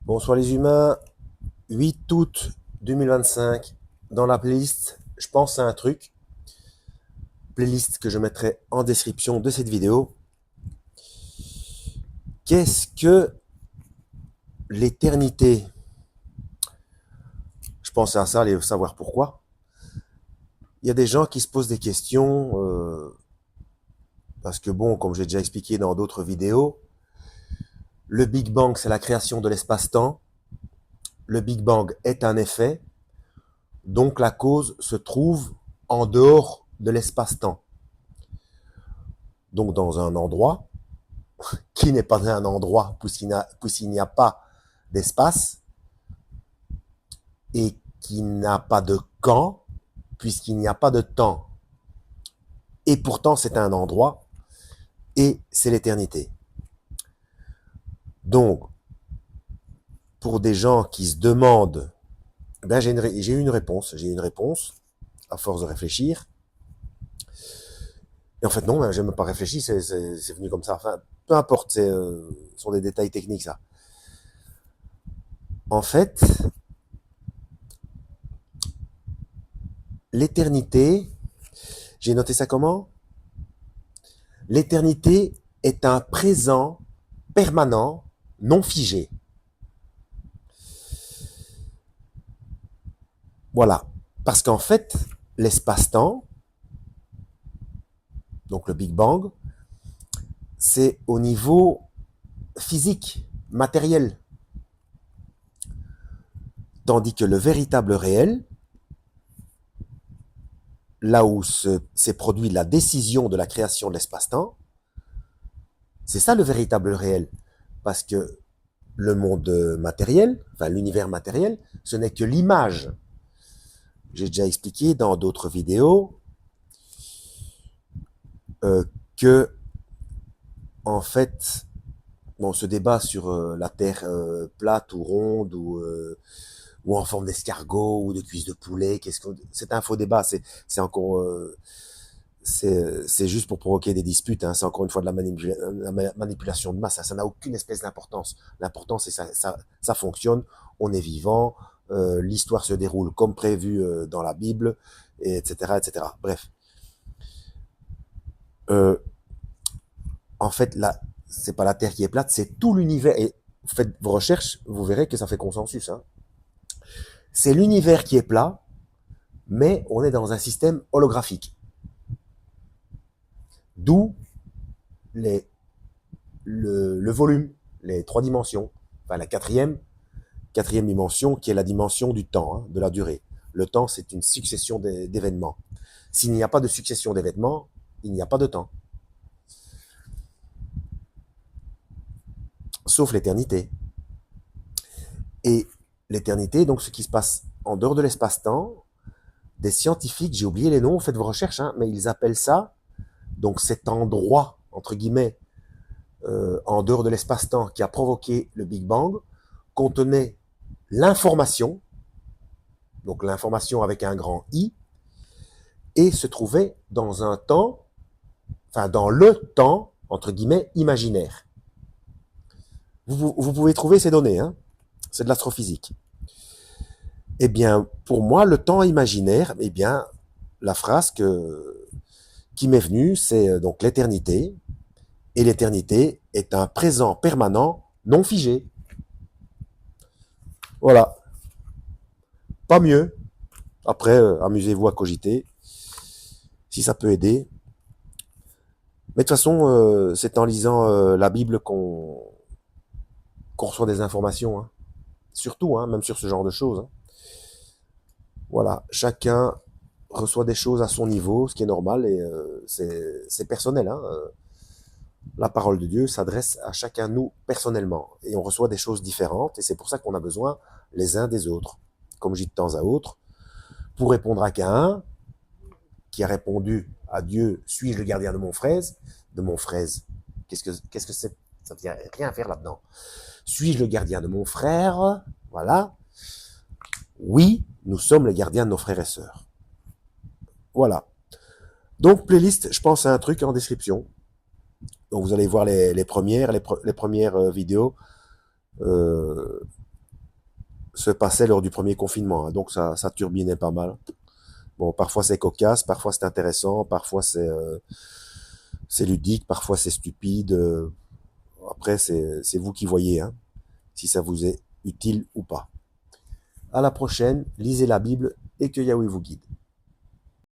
Bonsoir les humains, 8 août 2025, dans la playlist, je pense à un truc, playlist que je mettrai en description de cette vidéo. Qu'est-ce que l'éternité? Je pense à ça, allez savoir pourquoi. Il y a des gens qui se posent des questions, parce que bon, comme j'ai déjà expliqué dans d'autres vidéos, le Big Bang c'est la création de l'espace-temps, le Big Bang est un effet, donc la cause se trouve en dehors de l'espace-temps. Donc dans un endroit qui n'est pas un endroit puisqu'il n'y a pas d'espace et qui n'a pas de camp puisqu'il n'y a pas de temps. Et pourtant, c'est un endroit et c'est l'éternité. Donc, pour des gens qui se demandent, ben j'ai eu une réponse. J'ai eu une réponse à force de réfléchir. Et en fait, non, j'ai même pas réfléchi, c'est venu comme ça. Enfin, peu importe, ce sont des détails techniques, ça. En fait, l'éternité, j'ai noté ça comment? L'éternité est un présent permanent, non figé. Voilà. Parce qu'en fait, l'espace-temps, donc le Big Bang, c'est au niveau physique, matériel. Tandis que le véritable réel, là où s'est produit la décision de la création de l'espace-temps, c'est ça le véritable réel. Parce que le monde matériel, enfin l'univers matériel, ce n'est que l'image. J'ai déjà expliqué dans d'autres vidéos que, en fait, bon, ce débat sur la Terre plate ou ronde ou en forme d'escargot ou de cuisse de poulet, c'est un faux débat. C'est encore c'est juste pour provoquer des disputes. Hein. C'est encore une fois de la manipulation de masse. Hein. Ça n'a aucune espèce d'importance. L'important c'est ça fonctionne. On est vivant. L'histoire se déroule comme prévu dans la Bible, et etc., etc. Bref. Euh, En fait, là, c'est pas la Terre qui est plate, c'est tout l'univers. Et faites vos recherches, vous verrez que ça fait consensus. Hein. C'est l'univers qui est plat, mais on est dans un système holographique. D'où les, le volume, les trois dimensions. Enfin, la quatrième dimension qui est la dimension du temps, hein, de la durée. Le temps, c'est une succession d'événements. S'il n'y a pas de succession d'événements, il n'y a pas de temps. Sauf l'éternité. Et l'éternité, donc ce qui se passe en dehors de l'espace-temps, des scientifiques, j'ai oublié les noms, faites vos recherches, hein, mais ils appellent ça, donc cet endroit, entre guillemets, en dehors de l'espace-temps qui a provoqué le Big Bang, contenait l'information, donc l'information avec un grand I, et se trouvait dans un temps, enfin dans le temps, entre guillemets, imaginaire. Vous pouvez trouver ces données, hein, c'est de l'astrophysique. Eh bien, pour moi, le temps imaginaire, eh bien, la phrase qui m'est venue, c'est donc l'éternité, et l'éternité est un présent permanent non figé. Voilà, pas mieux. Après, amusez-vous à cogiter, si ça peut aider. Mais de toute façon, c'est en lisant la Bible qu'on reçoit des informations. Hein. Surtout, hein, même sur ce genre de choses. Hein. Voilà, chacun reçoit des choses à son niveau, ce qui est normal, et c'est personnel. Hein. La parole de Dieu s'adresse à chacun de nous personnellement, et on reçoit des choses différentes, et c'est pour ça qu'on a besoin les uns des autres. Comme je dis de temps à autre, pour répondre à Caïn, qui a répondu à Dieu, suis-je le gardien de mon fraise? De mon fraise. Qu'est-ce que c'est? Ça ne vient rien à faire là-dedans. Suis-je le gardien de mon frère? Voilà. Oui, nous sommes les gardiens de nos frères et sœurs. Voilà. Donc, playlist, je pense à un truc en description. Donc, vous allez voir les premières vidéos. Euh, se passait lors du premier confinement, hein. Donc ça turbinait pas mal. Bon, parfois c'est cocasse, parfois c'est intéressant, parfois c'est ludique, parfois c'est stupide. Après, c'est vous qui voyez, hein, si ça vous est utile ou pas. À la prochaine, lisez la Bible et que Yahweh vous guide.